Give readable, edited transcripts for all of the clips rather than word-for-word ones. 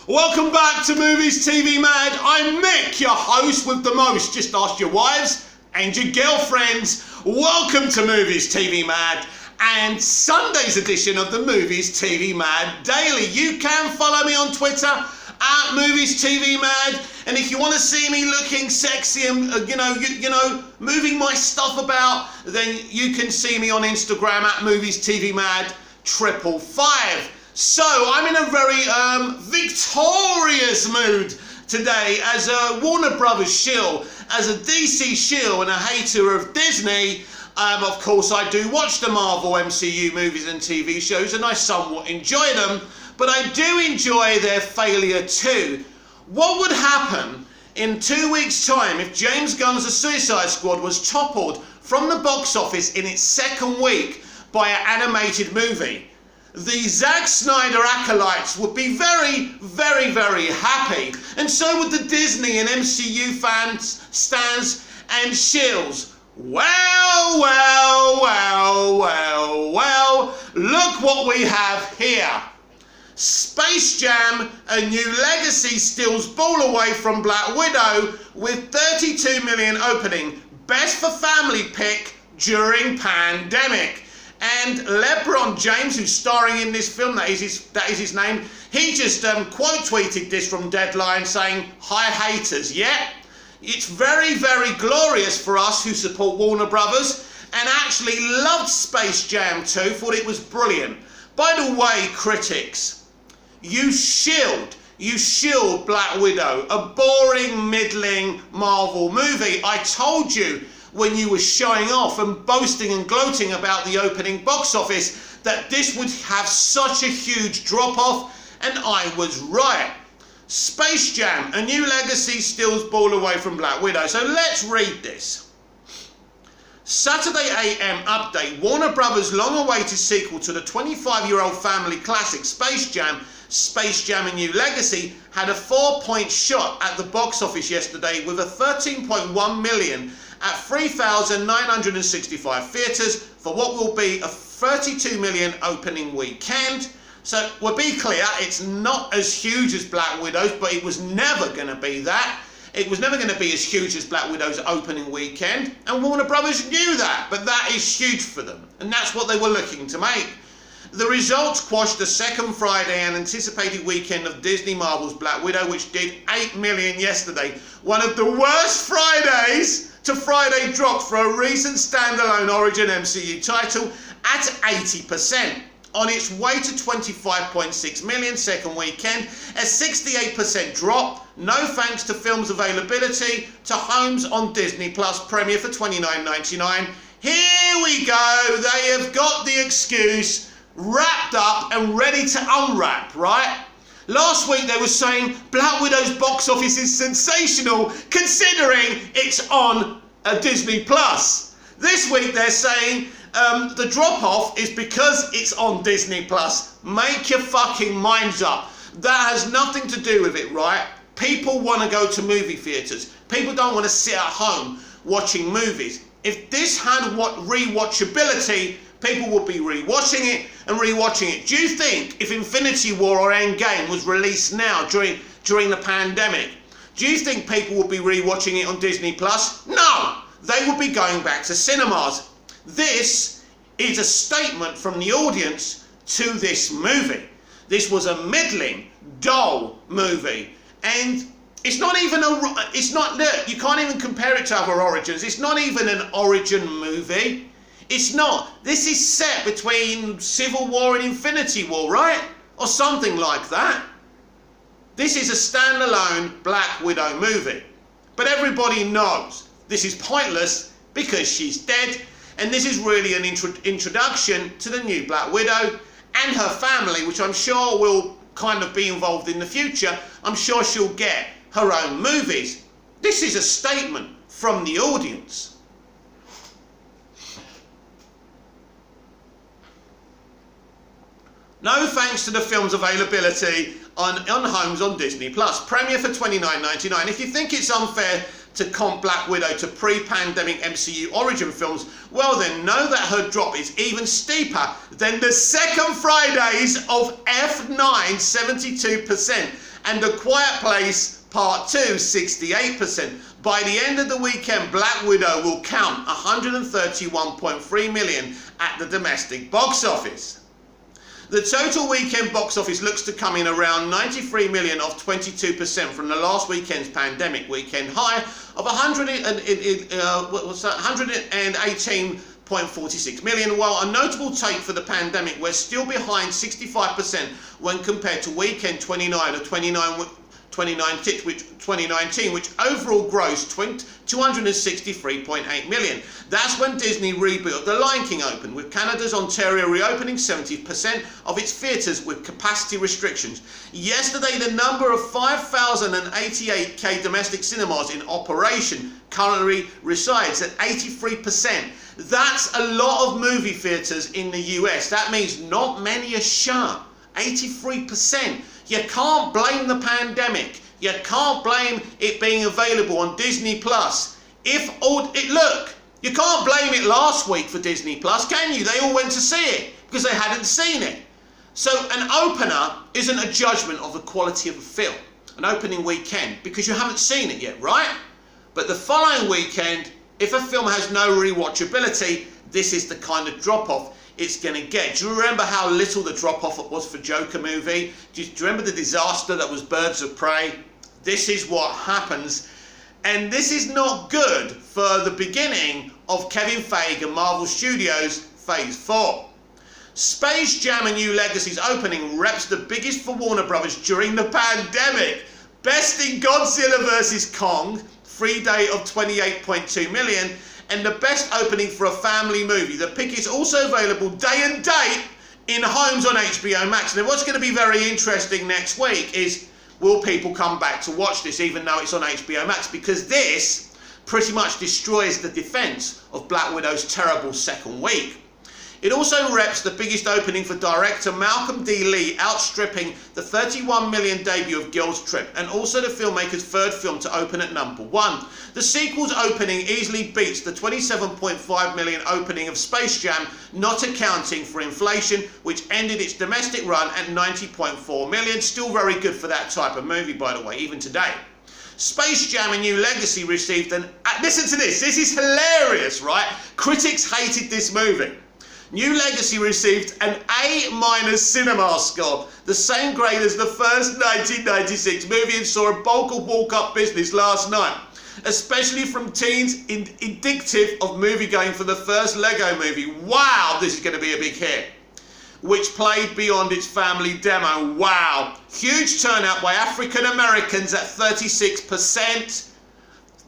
Welcome back to Movies TV Mad. I'm Mick, your host with the most. Just ask your wives and your girlfriends. Welcome to Movies TV Mad and Sunday's edition of the Movies TV Mad Daily. You can follow me on Twitter at Movies TV Mad, and if you want to see me looking sexy and moving my stuff about, then you can see me on Instagram at Movies TV Mad 555. So I'm in a very victorious mood today as a Warner Brothers shill, as a DC shill and a hater of Disney. Of course, I do watch the Marvel MCU movies and TV shows, and I somewhat enjoy them, but I do enjoy their failure too. What would happen in 2 weeks' time if James Gunn's The Suicide Squad was toppled from the box office in its second week by an animated movie? The Zack Snyder acolytes would be very, very, very happy, and so would the Disney and MCU fans, stans and shills. Well, look what we have here. Space Jam: A New Legacy steals ball away from Black Widow with 32 million opening. Best for family pick during pandemic. And LeBron James, who's starring in this film, that is his name, he just quote tweeted this from Deadline saying, "Hi haters, yeah? It's very, very glorious for us who support Warner Brothers and actually loved Space Jam 2, thought it was brilliant. By the way, critics, you shilled Black Widow, a boring, middling Marvel movie. I told you when you were showing off and boasting and gloating about the opening box office that this would have such a huge drop-off, and I was right. Space Jam: A New Legacy steals ball away from Black Widow." So let's read this. Saturday AM update. Warner Brothers' long-awaited sequel to the 25-year-old family classic Space Jam, A New Legacy, had a 4-point shot at the box office yesterday with a 13.1 million at 3,965 theatres for what will be a 32 million opening weekend. So we'll be clear, it's not as huge as Black Widow's, but it was never going to be that. It was never going to be as huge as Black Widow's opening weekend, and Warner Brothers knew that, but that is huge for them, and that's what they were looking to make. The results quashed the second Friday and anticipated weekend of Disney Marvel's Black Widow, which did 8 million yesterday. One of the worst Fridays to Friday drops for a recent standalone Origin MCU title at 80%. On its way to 25.6 million second weekend, a 68% drop, no thanks to film's availability to homes on Disney Plus Premier for $29.99. Here we go, they have got the excuse wrapped up and ready to unwrap, right? Last week they were saying Black Widow's box office is sensational considering it's on a Disney Plus. This week they're saying the drop-off is because it's on Disney Plus. Make your fucking minds up. That has nothing to do with it, right? People want to go to movie theatres. People don't want to sit at home watching movies. If this had rewatchability, people would be rewatching it and rewatching it. Do you think if Infinity War or Endgame was released now during the pandemic, do you think people would be rewatching it on Disney Plus? No, they would be going back to cinemas. This is a statement from the audience to this movie. This was a middling, dull movie, and it's not even you can't even compare it to other Origins. It's not even an Origin movie. It's not. This is set between Civil War and Infinity War, right? Or something like that. This is a standalone Black Widow movie. But everybody knows this is pointless because she's dead, and this is really an introduction to the new Black Widow and her family, which I'm sure will kind of be involved in the future. I'm sure she'll get her own movies. This is a statement from the audience. No thanks to the film's availability on homes on Disney Plus. Premiere for $29.99. If you think it's unfair to comp Black Widow to pre-pandemic MCU origin films, well then know that her drop is even steeper than the second Fridays of F9, 72%, And A Quiet Place Part 2, 68%. By the end of the weekend, Black Widow will count 131.3 million at the domestic box office. The total weekend box office looks to come in around 93 million, off 22% from the last weekend's pandemic weekend high of 118.46 million. While a notable take for the pandemic, we're still behind 65% when compared to weekend 29 of 2019, which overall grossed 263.8 million. That's when Disney rebuilt The Lion King opened, with Canada's Ontario reopening 70% of its theatres with capacity restrictions. Yesterday, the number of 5,088 domestic cinemas in operation currently resides at 83%. That's a lot of movie theatres in the US. That means not many are shut. 83%. You can't blame the pandemic. You can't blame it being available on Disney Plus. Look, you can't blame it last week for Disney Plus, can you? They all went to see it because they hadn't seen it. So an opener isn't a judgment of the quality of a film, an opening weekend, because you haven't seen it yet, right? But the following weekend, if a film has no rewatchability, this is the kind of drop-off it's going to get. Do you remember how little the drop-off was for Joker movie? Do you remember the disaster that was Birds of Prey? This is what happens. And this is not good for the beginning of Kevin Feige and Marvel Studios Phase 4. Space Jam: A New Legacy's opening reps the biggest for Warner Brothers during the pandemic, besting Godzilla vs. Kong, free day of 28.2 million, and the best opening for a family movie. The pick is also available day and date in homes on HBO Max. Now, what's going to be very interesting next week is, will people come back to watch this even though it's on HBO Max? Because this pretty much destroys the defense of Black Widow's terrible second week. It also reps the biggest opening for director Malcolm D. Lee, outstripping the 31 million debut of Girls Trip, and also the filmmaker's third film to open at number 1. The sequel's opening easily beats the 27.5 million opening of Space Jam, not accounting for inflation, which ended its domestic run at 90.4 million. Still very good for that type of movie, by the way, even today. Space Jam: A New Legacy received an... Listen to this is hilarious, right? Critics hated this movie. New Legacy received an A- cinema score, the same grade as the first 1996 movie, and saw a bulk of walk-up business last night, especially from teens indicative of movie-going for the first Lego movie. Wow, this is going to be a big hit. Which played beyond its family demo. Wow. Huge turnout by African Americans at 36%,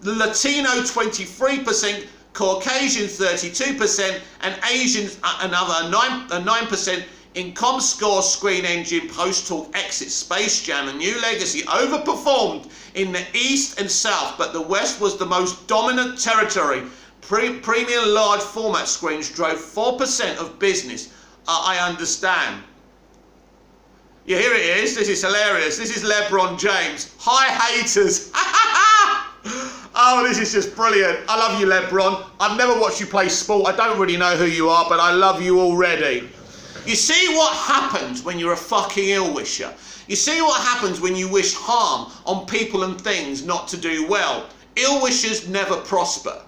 Latino 23%, Caucasian 32%, and Asians another 9%. In ComScore Screen Engine post-talk exit, Space Jam: A New Legacy overperformed in the East and South, but the West was the most dominant territory. Premium large format screens drove 4% of business. I understand. Yeah, here it is. This is hilarious. This is LeBron James. Hi, haters. Oh, this is just brilliant. I love you, LeBron. I've never watched you play sport. I don't really know who you are, but I love you already. You see what happens when you're a fucking ill-wisher. You see what happens when you wish harm on people and things not to do well. Ill-wishers never prosper.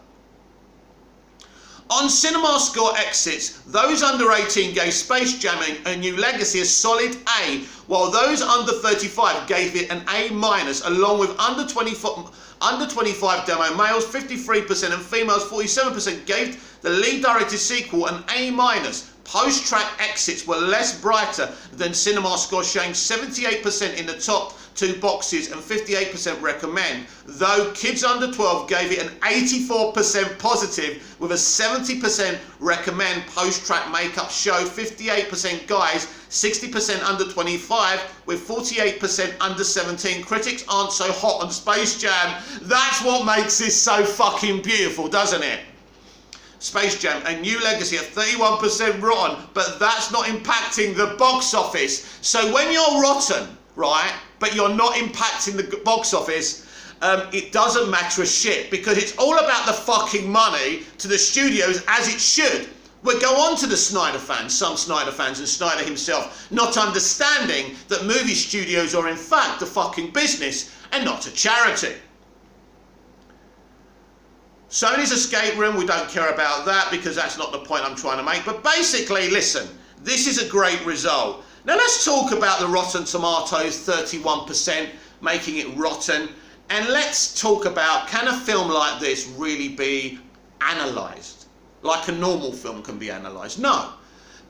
On CinemaScore exits, those under 18 gave Space Jam: A New Legacy a solid A, while those under 35 gave it an A-, along with under 25 demo males 53% and females 47% gave the lead directed sequel an A-. Post-track exits were less brighter than CinemaScore, showing 78% in the top 2 boxes and 58% recommend, though kids under 12 gave it an 84% positive with a 70% recommend. Post-track makeup show 58% guys, 60% under 25 with 48% under 17. Critics aren't so hot on Space Jam. That's what makes this so fucking beautiful, doesn't it? Space Jam: A New Legacy at 31% rotten, but that's not impacting the box office. So when you're rotten, right, but you're not impacting the box office, it doesn't matter a shit, because it's all about the fucking money to the studios, as it should. We'll go on to the Snyder fans, some Snyder fans, and Snyder himself, not understanding that movie studios are in fact a fucking business and not a charity. Sony's escape room, we don't care about that because that's not the point I'm trying to make. But basically, listen, this is a great result. Now let's talk about the Rotten Tomatoes, 31%, making it rotten. And let's talk about, can a film like this really be analysed like a normal film can be analysed? No.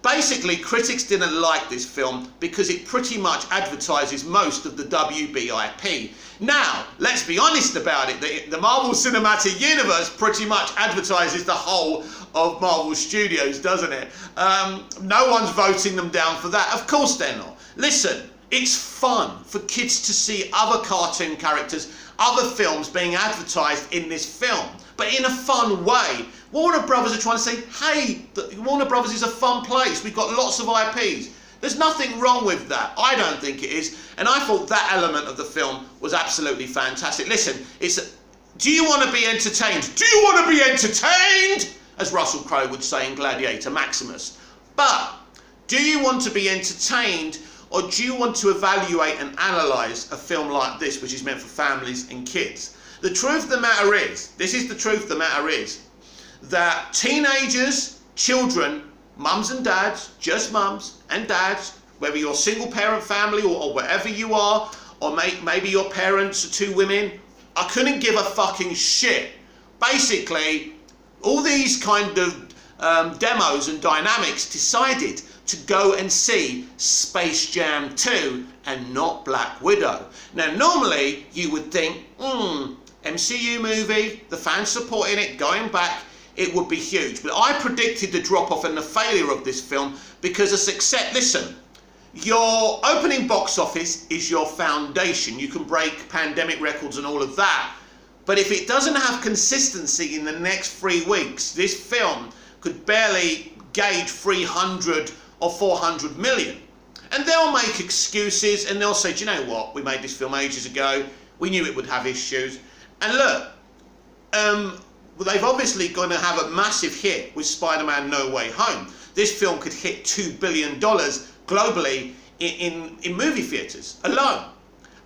Basically, critics didn't like this film because it pretty much advertises most of the WB IP. Now, let's be honest about it, the Marvel Cinematic Universe pretty much advertises the whole of Marvel Studios, doesn't it? No one's voting them down for that. Of course they're not. Listen, it's fun for kids to see other cartoon characters, other films being advertised in this film, but in a fun way. Warner Brothers are trying to say, hey, Warner Brothers is a fun place. We've got lots of IPs. There's nothing wrong with that. I don't think it is. And I thought that element of the film was absolutely fantastic. Listen, do you want to be entertained? Do you want to be entertained? As Russell Crowe would say in Gladiator Maximus. But do you want to be entertained, or do you want to evaluate and analyse a film like this, which is meant for families and kids? The truth of the matter is, this is the truth of the matter is, that teenagers, children, mums and dads, just mums and dads, whether you're a single parent family or wherever you are, or maybe your parents are two women, I couldn't give a fucking shit. Basically, all these kind of demos and dynamics decided to go and see Space Jam 2 and not Black Widow. Now, normally you would think, MCU movie, the fans supporting it, going back, it would be huge. But I predicted the drop-off and the failure of this film because a success, listen, your opening box office is your foundation. You can break pandemic records and all of that. But if it doesn't have consistency in the next 3 weeks, this film could barely gauge 300 or 400 million. And they'll make excuses and they'll say, do you know what? We made this film ages ago. We knew it would have issues. And look, they've obviously going to have a massive hit with Spider-Man No Way Home. This film could hit $2 billion globally in movie theatres alone.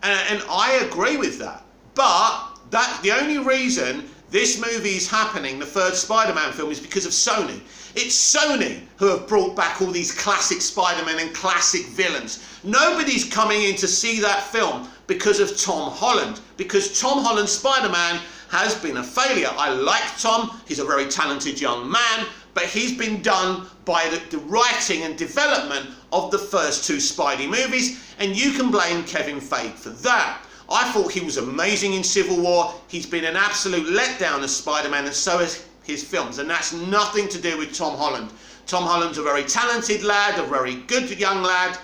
And I agree with that. But the only reason this movie is happening, the third Spider-Man film, is because of Sony. It's Sony who have brought back all these classic Spider-Man and classic villains. Nobody's coming in to see that film because of Tom Holland, because Tom Holland's Spider-Man has been a failure. I like Tom, he's a very talented young man, but he's been done by the writing and development of the first two Spidey movies, and you can blame Kevin Feige for that. I thought he was amazing in Civil War. He's been an absolute letdown as Spider-Man, and so has his films, and that's nothing to do with Tom Holland. Tom Holland's a very talented lad, a very good young lad,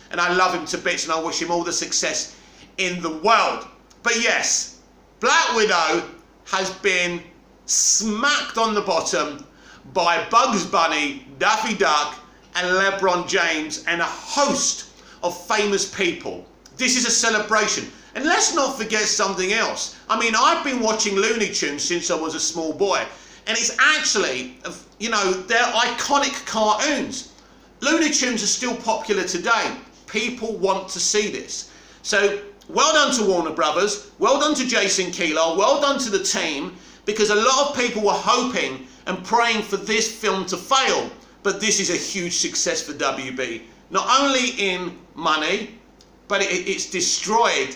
and I love him to bits, and I wish him all the success in the world. But yes, Black Widow has been smacked on the bottom by Bugs Bunny, Daffy Duck, and LeBron James, and a host of famous people. This is a celebration. And let's not forget something else. I mean, I've been watching Looney Tunes since I was a small boy. And it's actually, you know, they're iconic cartoons. Looney Tunes are still popular today. People want to see this. So, well done to Warner Brothers. Well done to Jason Kilar. Well done to the team. Because a lot of people were hoping and praying for this film to fail. But this is a huge success for WB. Not only in money, but it's destroyed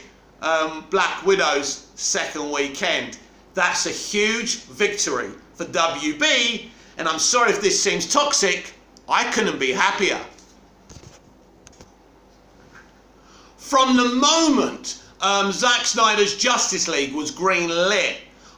Black Widow's second weekend. That's a huge victory for WB, and I'm sorry if this seems toxic, I couldn't be happier. From the moment Zack Snyder's Justice League was green-lit,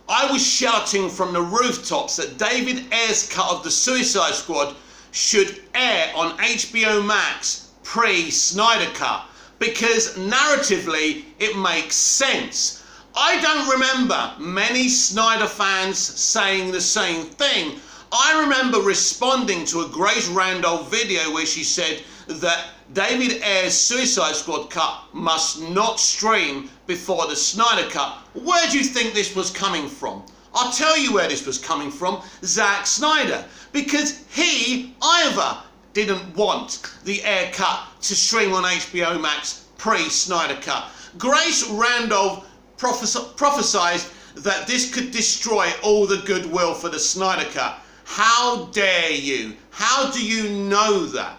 I was shouting from the rooftops that David Ayer's cut of the Suicide Squad should air on HBO Max pre-Snyder Cut, because narratively it makes sense. I don't remember many Snyder fans saying the same thing. I remember responding to a Grace Randolph video where she said that David Ayer's Suicide Squad cut must not stream before the Snyder Cut. Where do you think this was coming from? I'll tell you where this was coming from. Zack Snyder. because he either didn't want the Air Cut to stream on HBO Max pre-Snyder Cut. Grace Randolph prophesied that this could destroy all the goodwill for the Snyder Cut. How dare you? How do you know that?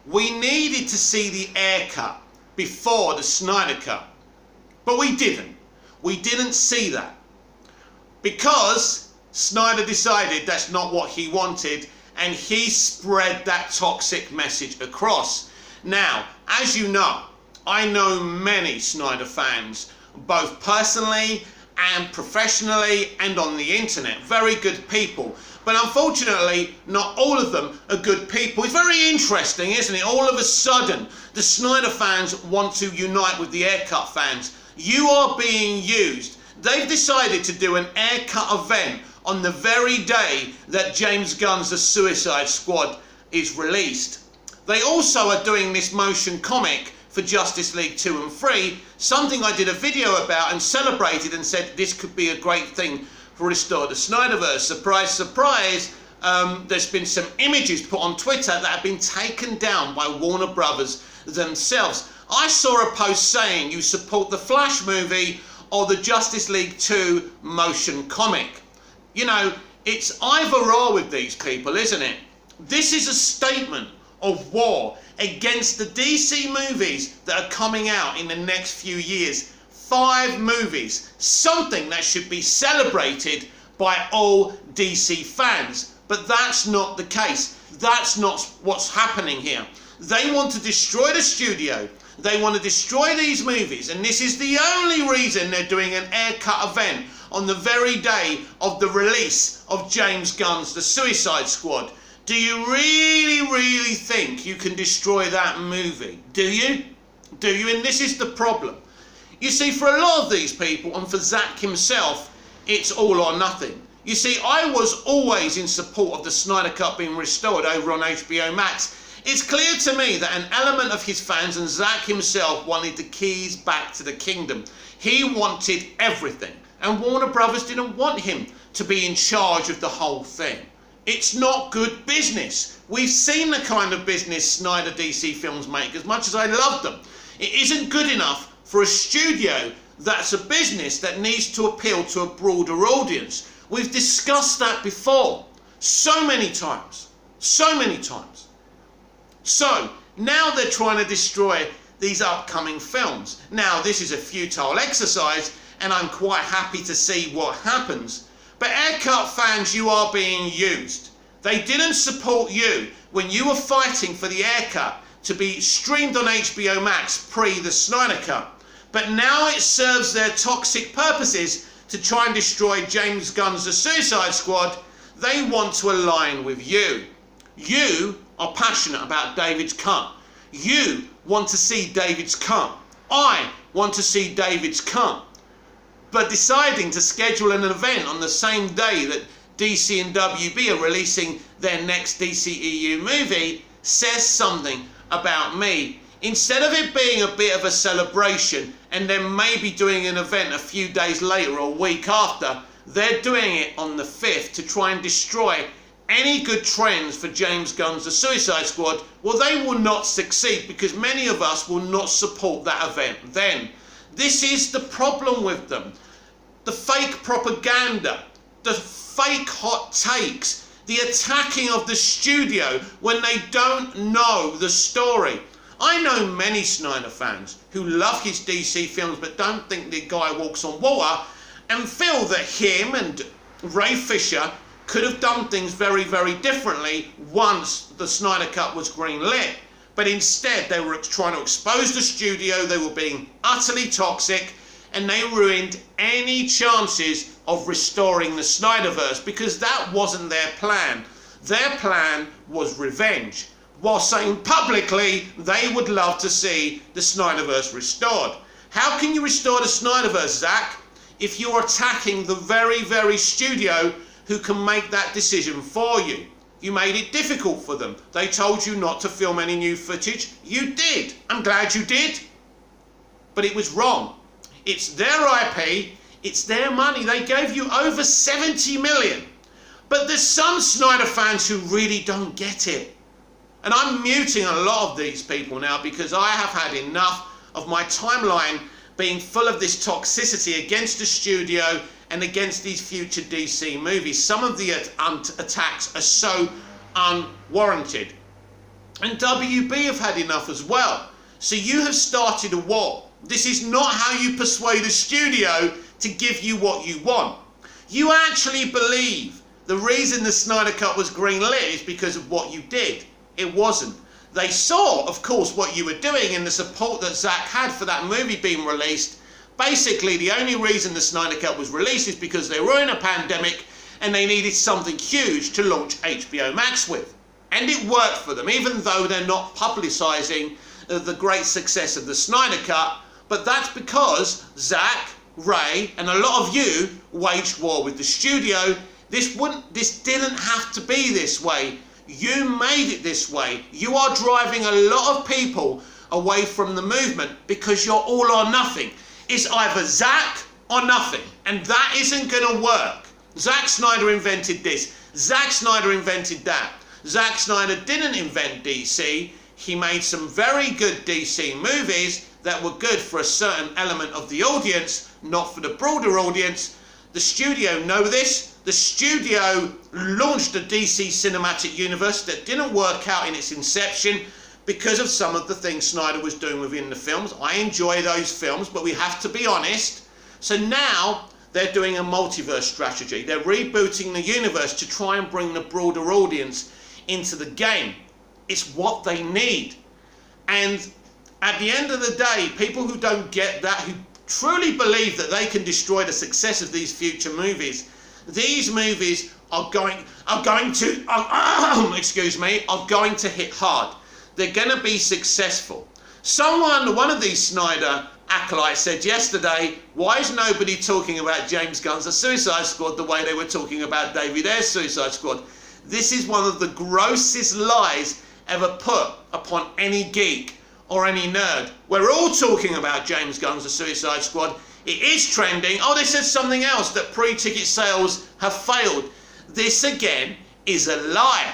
We needed to see the Air Cut before the Snyder Cut, but we didn't. We didn't see that because Snyder decided that's not what he wanted, and he spread that toxic message across. Now, as you know, I know many Snyder fans, both personally and professionally and on the internet. Very good people. But unfortunately, not all of them are good people. It's very interesting, isn't it? All of a sudden, the Snyder fans want to unite with the Air Cut fans. You are being used. They've decided to do an Air Cut event on the very day that James Gunn's The Suicide Squad is released. They also are doing this motion comic for Justice League 2 and 3, something I did a video about and celebrated and said this could be a great thing for Restore the Snyderverse. Surprise, surprise, there's been some images put on Twitter that have been taken down by Warner Brothers themselves. I saw a post saying you support the Flash movie or the Justice League 2 motion comic. You know, it's either or with these people, isn't it? This is a statement of war against the DC movies that are coming out in the next few years. 5 movies, something that should be celebrated by all DC fans. But that's not the case. That's not what's happening here. They want to destroy the studio. They want to destroy these movies, and this is the only reason they're doing an Air Cut event on the very day of the release of James Gunn's The Suicide Squad. Do you really think you can destroy that movie? Do you? Do you? And this is the problem. You see, for a lot of these people, and for Zack himself, it's all or nothing. You see, I was always in support of the Snyder Cut being restored over on HBO Max. It's clear to me that an element of his fans and Zack himself wanted the keys back to the kingdom. He wanted everything, and Warner Brothers didn't want him to be in charge of the whole thing. It's not good business. We've seen the kind of business Snyder DC films make, as much as I love them. It isn't good enough for a studio that's a business that needs to appeal to a broader audience. We've discussed that before, so many times. So many times. So, now they're trying to destroy these upcoming films. Now, this is a futile exercise, and I'm quite happy to see what happens. But Air Cut fans, you are being used. They didn't support you when you were fighting for the Air Cut to be streamed on HBO Max pre the Snyder Cut. But now it serves their toxic purposes to try and destroy James Gunn's The Suicide Squad. They want to align with you. You are passionate about David's cut. You want to see David's cut. I want to see David's cut. But deciding to schedule an event on the same day that DC and WB are releasing their next DCEU movie says something about me. Instead of it being a bit of a celebration and then maybe doing an event a few days later or a week after, they're doing it on the 5th to try and destroy any good trends for James Gunn's The Suicide Squad. Well, they will not succeed because many of us will not support that event then. This is the problem with them. The fake propaganda, the fake hot takes, the attacking of the studio when they don't know the story. I know many Snyder fans who love his DC films but don't think the guy walks on water and feel that him and Ray Fisher could have done things very differently once the Snyder Cut was greenlit. But instead they were trying to expose the studio, they were being utterly toxic, and they ruined any chances of restoring the Snyderverse because that wasn't their plan. Their plan was revenge, while saying publicly they would love to see the Snyderverse restored. How can you restore the Snyderverse, Zack, if you're attacking the very studio who can make that decision for you? You made it difficult for them. They told you not to film any new footage. You did. I'm glad you did. But it was wrong. It's their IP. It's their money. They gave you over 70 million. But there's some Snyder fans who really don't get it. And I'm muting a lot of these people now because I have had enough of my timeline being full of this toxicity against the studio and against these future DC movies. Some of the attacks are so unwarranted. And WB have had enough as well. So you have started a war. This is not how you persuade a studio to give you what you want. You actually believe the reason the Snyder Cut was greenlit is because of what you did. It wasn't. They saw, of course, what you were doing and the support that Zack had for that movie being released. Basically, the only reason the Snyder Cut was released is because they were in a pandemic and they needed something huge to launch HBO Max with. And it worked for them, even though they're not publicising the great success of the Snyder Cut. But that's because Zack, Ray, and a lot of you waged war with the studio. This didn't have to be this way. You made it this way. You are driving a lot of people away from the movement because you're all or nothing. It's either Zack or nothing. And that isn't going to work. Zack Snyder invented this. Zack Snyder invented that. Zack Snyder didn't invent DC. He made some very good DC movies that were good for a certain element of the audience, not for the broader audience. The studio know this. The studio launched a DC cinematic universe that didn't work out in its inception because of some of the things Snyder was doing within the films. I enjoy those films, but we have to be honest. So now they're doing a multiverse strategy. They're rebooting the universe to try and bring the broader audience into the game. It's what they need. And at the end of the day, people who don't get that, who truly believe that they can destroy the success of these future movies, these movies are going to hit hard. They're going to be successful. One of these Snyder acolytes said yesterday, why is nobody talking about James Gunn's The Suicide Squad the way they were talking about David Ayer's Suicide Squad? This is one of the grossest lies ever put upon any geek or any nerd. We're all talking about James Gunn's The Suicide Squad. It is trending. Oh, they said something else, that pre-ticket sales have failed. This again is a lie.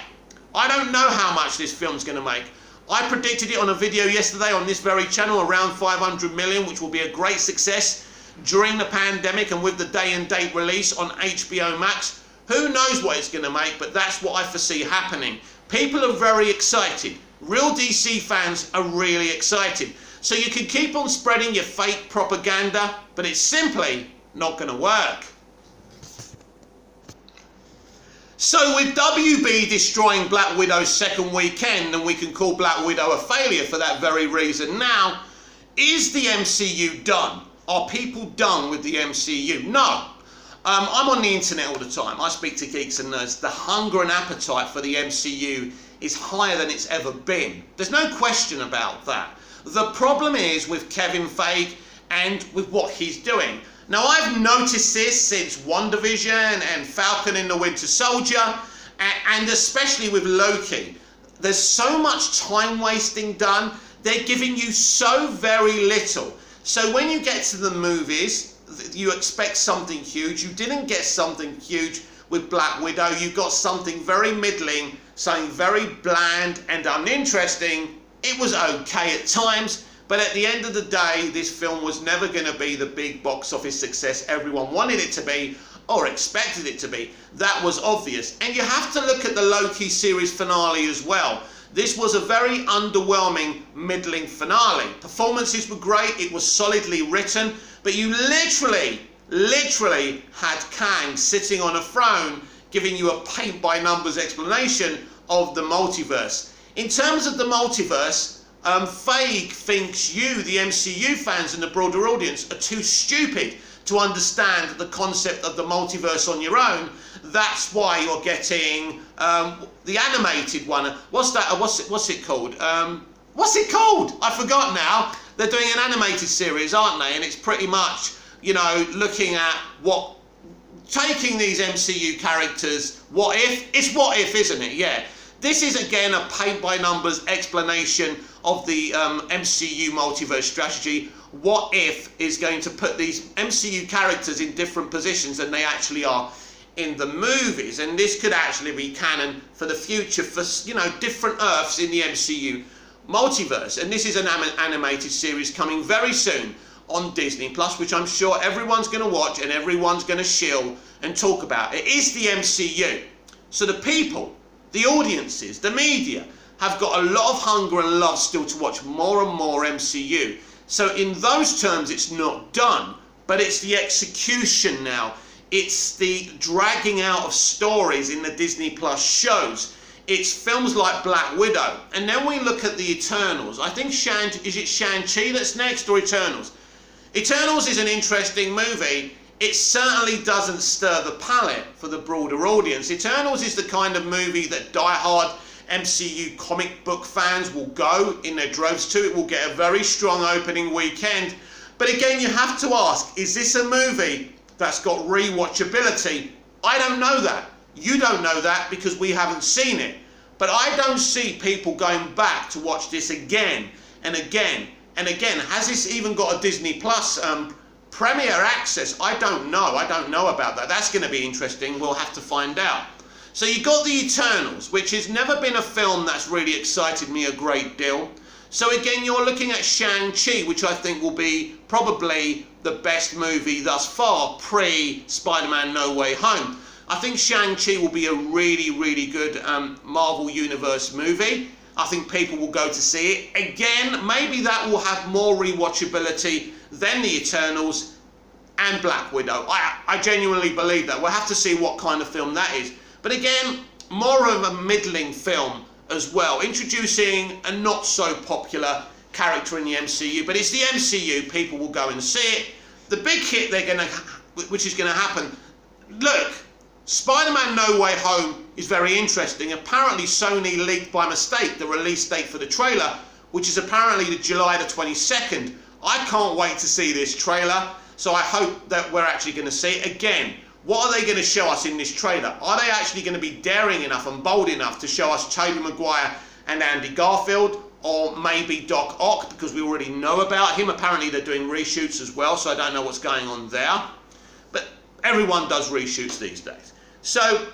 I don't know how much this film's going to make. I predicted it on a video yesterday on this very channel, around 500 million, which will be a great success during the pandemic and with the day and date release on HBO Max. Who knows what it's going to make, but that's what I foresee happening. People are very excited. Real DC fans are really excited. So you can keep on spreading your fake propaganda, but it's simply not going to work. So with WB destroying Black Widow's second weekend, and we can call Black Widow a failure for that very reason now, is the MCU done? Are people done with the MCU? No. I'm on the internet all the time. I speak to geeks and nerds. The hunger and appetite for the MCU is higher than it's ever been. There's no question about that. The problem is with Kevin Feige and with what he's doing. Now, I've noticed this since WandaVision and Falcon and the Winter Soldier, and especially with Loki. There's so much time wasting done. They're giving you so very little. So when you get to the movies, you expect something huge. You didn't get something huge with Black Widow. You got something very middling, something very bland and uninteresting. It was okay at times, but at the end of the day, this film was never going to be the big box office success everyone wanted it to be or expected it to be. That was obvious. And you have to look at the Loki series finale as well. This was a very underwhelming, middling finale. Performances were great, it was solidly written, but you literally had Kang sitting on a throne giving you a paint-by-numbers explanation of the multiverse. In terms of the multiverse, Feige thinks you, the MCU fans and the broader audience, are too stupid to understand the concept of the multiverse on your own. That's why you're getting the animated one. What's that? What's it called? What's it called? I forgot now. They're doing an animated series, aren't they? And it's pretty much, you know, looking at taking these MCU characters. What if? It's what if, isn't it? Yeah. This is again a paint-by-numbers explanation of the MCU multiverse strategy. What if is going to put these MCU characters in different positions than they actually are. in the movies, and this could actually be canon for the future for, you know, different Earths in the MCU multiverse. And this is an animated series coming very soon on Disney Plus, which I'm sure everyone's going to watch and everyone's going to shill and talk about. It is the MCU. So the people, the audiences, the media have got a lot of hunger and love still to watch more and more MCU. So in those terms, it's not done, but it's the execution now. It's the dragging out of stories in the Disney Plus shows. It's films like Black Widow. And then we look at the Eternals. I think is it Shang-Chi that's next, or Eternals? Eternals is an interesting movie. It certainly doesn't stir the palate for the broader audience. Eternals is the kind of movie that die-hard MCU comic book fans will go in their droves to. It will get a very strong opening weekend. But again, you have to ask, is this a movie that's got rewatchability? I don't know that. You don't know that because we haven't seen it. But I don't see people going back to watch this again and again and again. Has this even got a Disney Plus premiere access? I don't know. I don't know about that. That's going to be interesting. We'll have to find out. So you got the Eternals, which has never been a film that's really excited me a great deal. So again, you're looking at Shang-Chi, which I think will be probably the best movie thus far, pre-Spider-Man No Way Home. I think Shang-Chi will be a really, really good Marvel Universe movie. I think people will go to see it. Again, maybe that will have more rewatchability than the Eternals and Black Widow. I genuinely believe that. We'll have to see what kind of film that is. But again, more of a middling film as well, introducing a not so popular character in the MCU, but it's the MCU, people will go and see it. The big hit which is going to happen, look, Spider-Man No Way Home is very interesting. Apparently Sony leaked by mistake the release date for the trailer, which is apparently the July the 22nd. I can't wait to see this trailer, so I hope that we're actually going to see it. Again, what are they going to show us in this trailer? Are they actually going to be daring enough and bold enough to show us Tobey Maguire and Andy Garfield, or maybe Doc Ock, because we already know about him? Apparently they're doing reshoots as well, so I don't know what's going on there. But everyone does reshoots these days. So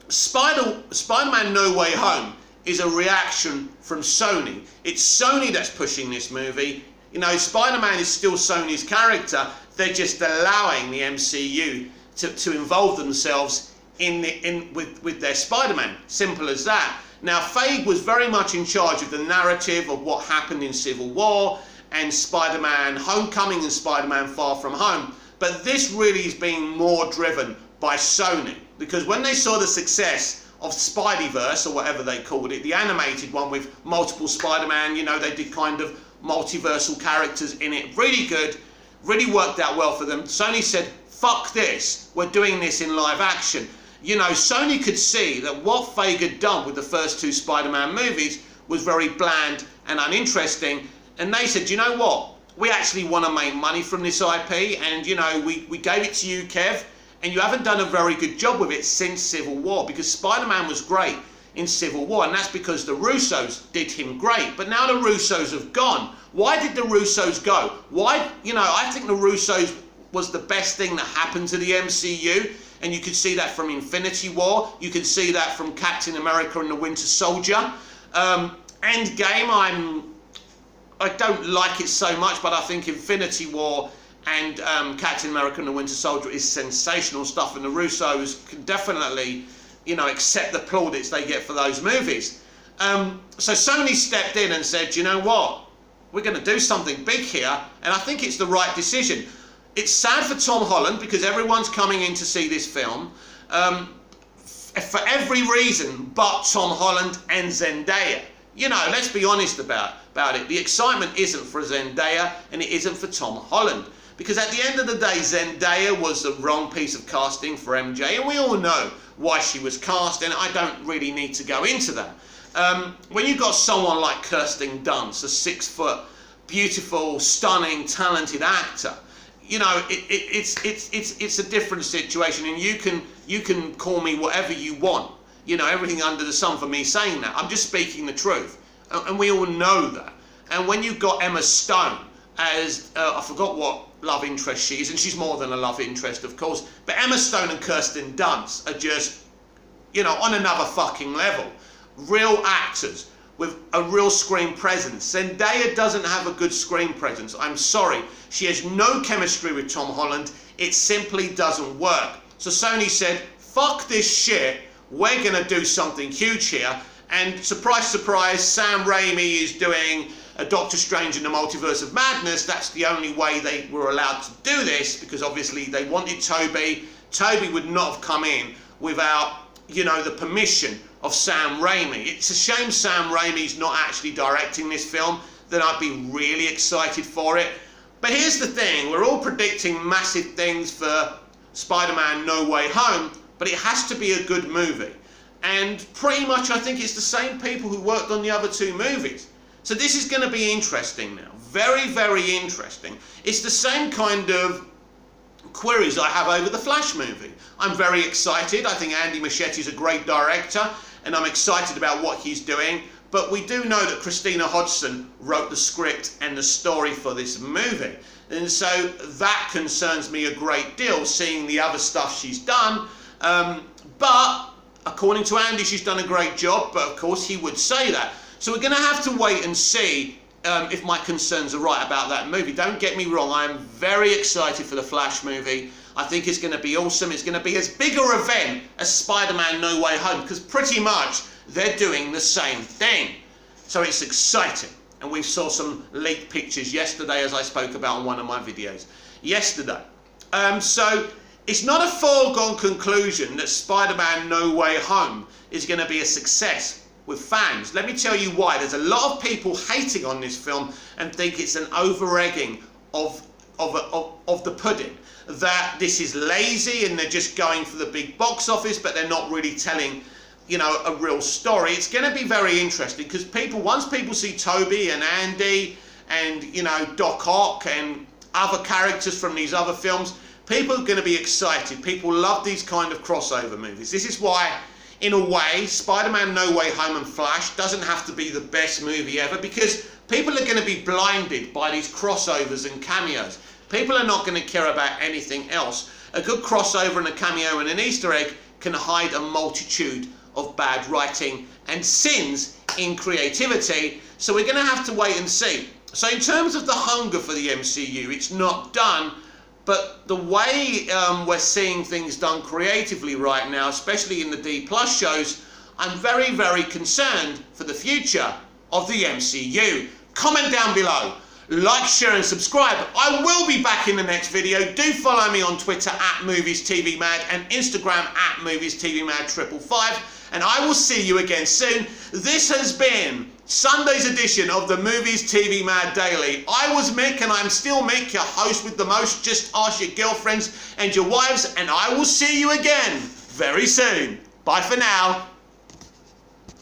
Spider-Man No Way Home is a reaction from Sony. It's Sony that's pushing this movie. You know, Spider-Man is still Sony's character. They're just allowing the MCU to involve themselves with their Spider-Man. Simple as that. Now, Feige was very much in charge of the narrative of what happened in Civil War and Spider-Man Homecoming and Spider-Man Far From Home. But this really is being more driven by Sony, because when they saw the success of Spideyverse, or whatever they called it, the animated one with multiple Spider-Man, you know, they did kind of multiversal characters in it, really good, really worked out well for them. Sony said, fuck this, we're doing this in live action. You know, Sony could see that what Feige had done with the first two Spider-Man movies was very bland and uninteresting, and they said, you know what, we actually want to make money from this IP, and you know, we gave it to you, Kev, and you haven't done a very good job with it since Civil War, because Spider-Man was great in Civil War, and that's because the Russos did him great. But now the Russos have gone. Why did the Russos go? Why, you know, I think the Russos was the best thing that happened to the MCU, and you could see that from Infinity War, you could see that from Captain America and the Winter Soldier. Endgame, I don't like it so much, but I think Infinity War and Captain America and the Winter Soldier is sensational stuff, and the Russos can definitely, you know, accept the plaudits they get for those movies. So Sony stepped in and said, you know what, we're going to do something big here, and I think it's the right decision. It's sad for Tom Holland, because everyone's coming in to see this film for every reason but Tom Holland and Zendaya. You know, let's be honest about it. The excitement isn't for Zendaya and it isn't for Tom Holland. Because at the end of the day, Zendaya was the wrong piece of casting for MJ, and we all know why she was cast, and I don't really need to go into that. When you've got someone like Kirsten Dunst, a 6-foot, beautiful, stunning, talented actor, you know, it's a different situation, and you can call me whatever you want. You know, everything under the sun for me saying that. I'm just speaking the truth, and we all know that. And when you've got Emma Stone as I forgot what love interest she is, and she's more than a love interest, of course. But Emma Stone and Kirsten Dunst are just, you know, on another fucking level. Real actors with a real screen presence. Zendaya doesn't have a good screen presence. I'm sorry. She has no chemistry with Tom Holland. It simply doesn't work. So Sony said, fuck this shit. We're going to do something huge here. And surprise, surprise, Sam Raimi is doing a Doctor Strange in the Multiverse of Madness. That's the only way they were allowed to do this, because obviously they wanted Toby. Toby would not have come in without, you know, the permission of Sam Raimi. It's a shame Sam Raimi's not actually directing this film. Then I'd be really excited for it. But here's the thing, we're all predicting massive things for Spider-Man No Way Home, but it has to be a good movie. And pretty much I think it's the same people who worked on the other two movies. So this is going to be interesting now. Very, very interesting. It's the same kind of queries I have over the Flash movie. I'm very excited. I think Andy Muschietti is a great director, and I'm excited about what he's doing. But we do know that Christina Hodgson wrote the script and the story for this movie. And so that concerns me a great deal, seeing the other stuff she's done. But according to Andy, she's done a great job, but of course he would say that. So we're going to have to wait and see if my concerns are right about that movie. Don't get me wrong, I'm very excited for the Flash movie. I think it's going to be awesome. It's going to be as big an event as Spider-Man No Way Home, because pretty much they're doing the same thing. So it's exciting. And we saw some leaked pictures yesterday, as I spoke about in one of my videos yesterday. So it's not a foregone conclusion that Spider-Man No Way Home is going to be a success with fans. Let me tell you why. There's a lot of people hating on this film and think it's an over-egging of the pudding. That this is lazy and they're just going for the big box office, but they're not really telling, you know, a real story. It's going to be very interesting because once people see Toby and Andy and, you know, Doc Ock and other characters from these other films, people are going to be excited. People love these kind of crossover movies. This is why, in a way, Spider-Man No Way Home and Flash doesn't have to be the best movie ever, because people are going to be blinded by these crossovers and cameos. People are not going to care about anything else. A good crossover and a cameo and an Easter egg can hide a multitude of bad writing and sins in creativity. So we're going to have to wait and see. So in terms of the hunger for the MCU, it's not done. But the way we're seeing things done creatively right now, especially in the D+ shows, I'm very, very concerned for the future of the MCU. Comment down below, like, share and subscribe. I will be back in the next video. Do follow me on Twitter @MoviesTVMad and Instagram @MoviesTVMad555. And I will see you again soon. This has been Sunday's edition of the Movies TV Mad Daily. I was Mick, and I'm still Mick, your host with the most. Just ask your girlfriends and your wives, and I will see you again very soon. Bye for now.